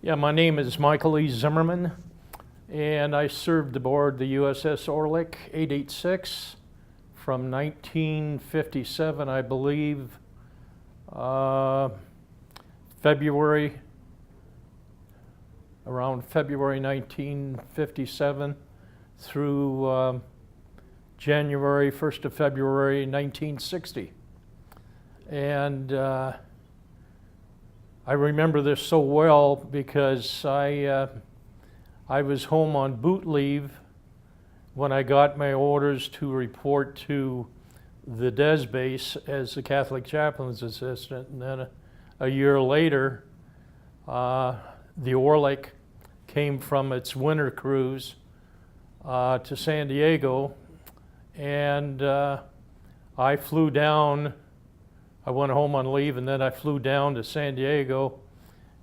Yeah, my name is Michael E. Zimmerman, and I served aboard the USS ORLECK 886 from 1957, I believe, around February 1957 through January 1st of February 1960. And I remember this so well because I was home on boot leave when I got my orders to report to the DES base as the Catholic chaplain's assistant. And then a year later, the Orlek came from its winter cruise to San Diego, and I flew down. I went home on leave, and then I flew down to San Diego,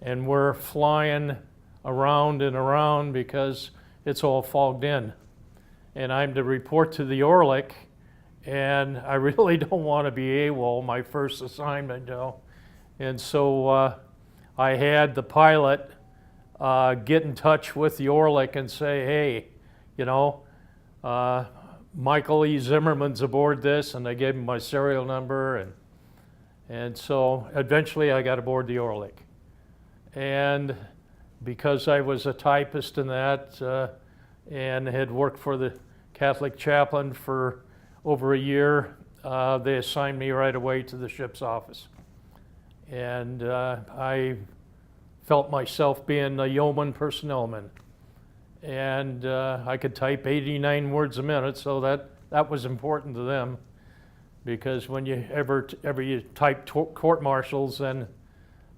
and we're flying around and around because it's all fogged in. And I'm to report to the Orlek, and I really don't want to be AWOL, my first assignment, you know. And so I had the pilot get in touch with the Orlek and say, hey, you know, Michael E. Zimmerman's aboard this, and I gave him my serial number, and so eventually I got aboard the Orlek. And because I was a typist in that and had worked for the Catholic chaplain for over a year, they assigned me right away to the ship's office. And I felt myself being a yeoman personnelman. And I could type 89 words a minute, so that was important to them. Because when you ever you typed court-martials, then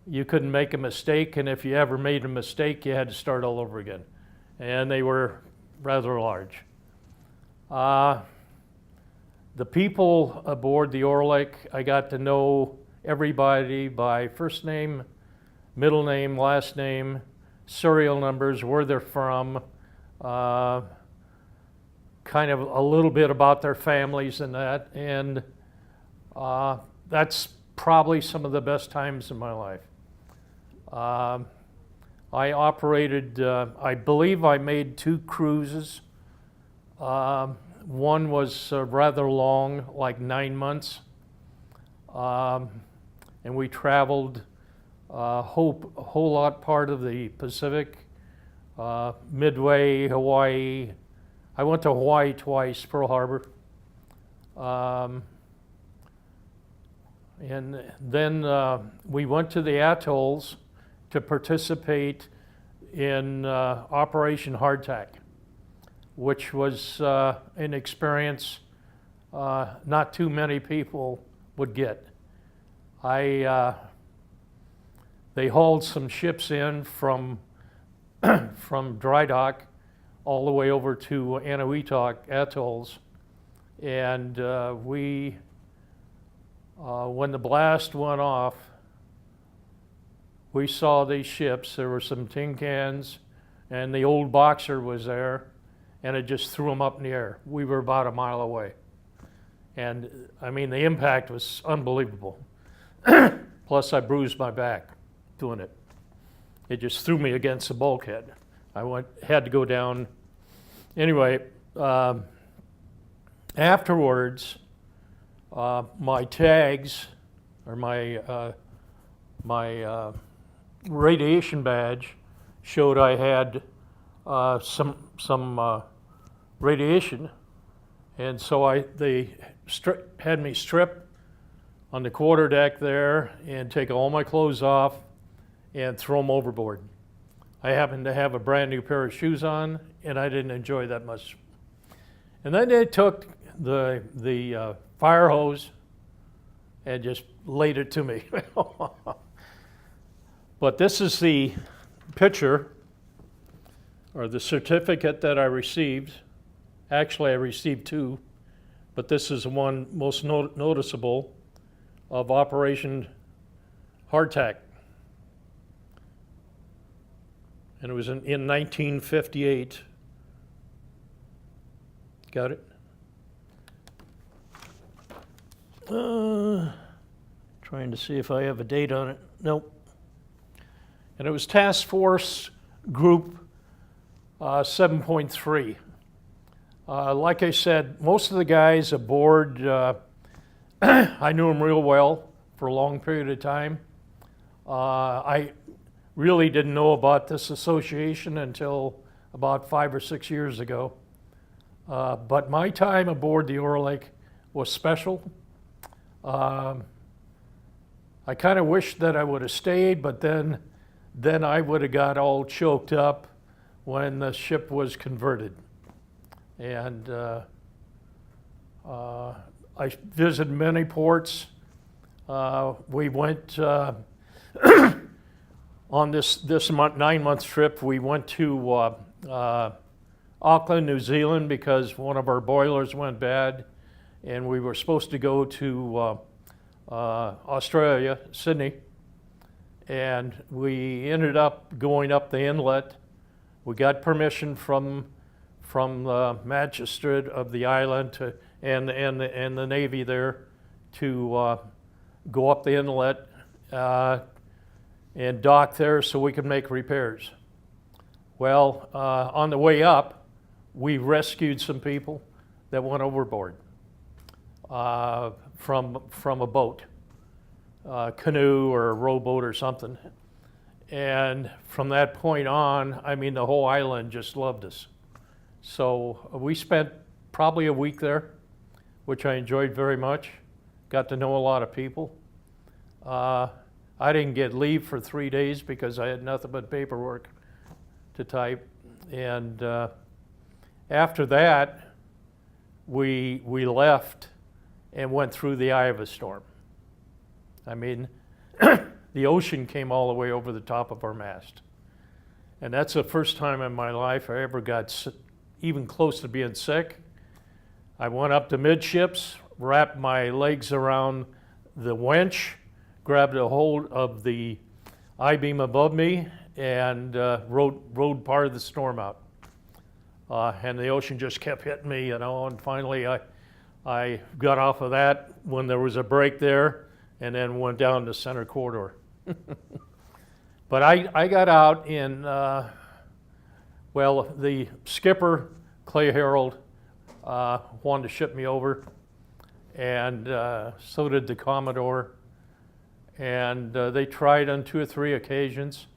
you couldn't make a mistake, and if you ever made a mistake, you had to start all over again. And they were rather large. The people aboard the Orlek, I got to know everybody by first name, middle name, last name, serial numbers, where they're from, kind of a little bit about their families and that, and that's probably some of the best times in my life. I operated, I believe I made 2 cruises. One was rather long, like 9 months, and we traveled a whole lot part of the Pacific, Midway, Hawaii. I went to Hawaii twice, Pearl Harbor. And then we went to the atolls to participate in Operation Hardtack, which was an experience not too many people would get. They hauled some ships in from dry dock all the way over to Eniwetok atolls, and when the blast went off, we saw these ships. There were some tin cans, and the old Boxer was there, and it just threw them up in the air. We were about a mile away. And I mean, the impact was unbelievable. Plus, I bruised my back doing it. It just threw me against the bulkhead. I had to go down. Anyway, afterwards, my tags, or my radiation badge, showed I had some radiation, and so they had me strip on the quarterdeck there and take all my clothes off and throw them overboard. I happened to have a brand new pair of shoes on, and I didn't enjoy that much. And then they took the fire hose and just laid it to me. But this is the picture, or the certificate that I received. Actually, I received 2, but this is the one most noticeable of Operation Hardtack. And it was in 1958. Got it? Trying to see if I have a date on it. Nope. and it was Task Force Group 7.3. Like I said, most of the guys aboard, I knew them real well for a long period of time. I really didn't know about this association until about 5 or 6 years ago. But my time aboard the Orlek was special. I kind of wished that I would have stayed, but then I would have got all choked up when the ship was converted. And I visited many ports. We went on this 9-month trip. We went to Auckland, New Zealand, because one of our boilers went bad, and we were supposed to go to Australia, Sydney, and we ended up going up the inlet. We got permission from the magistrate of the island and the Navy there to go up the inlet and dock there so we could make repairs. Well, on the way up, we rescued some people that went overboard from a boat, canoe or a rowboat or something. And from that point on, I mean, the whole island just loved us. So we spent probably a week there, which I enjoyed very much. Got to know a lot of people. I didn't get leave for 3 days because I had nothing but paperwork to type. And after that, we left and went through the eye of a storm. I mean, the ocean came all the way over the top of our mast. And that's the first time in my life I ever got even close to being sick. I went up to midships, wrapped my legs around the winch, grabbed a hold of the I-beam above me, and rode part of the storm out. And the ocean just kept hitting me, you know, and finally I got off of that when there was a break there, and then went down the center corridor. But I got out in, well, the skipper, Clay Harold, wanted to ship me over, and so did the Commodore. And they tried on 2 or 3 occasions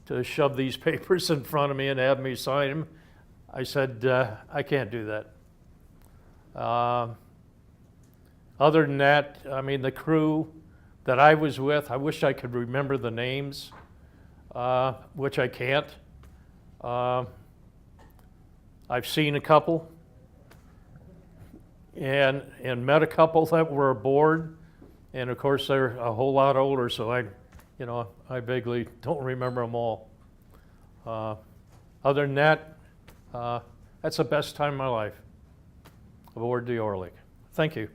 to shove these papers in front of me and have me sign them. I said, I can't do that. Other than that, I mean, the crew that I was with, I wish I could remember the names, which I can't. I've seen a couple and met a couple that were aboard, and of course they're a whole lot older, so I vaguely don't remember them all. Other than that, that's the best time of my life aboard the Orlek. Thank you.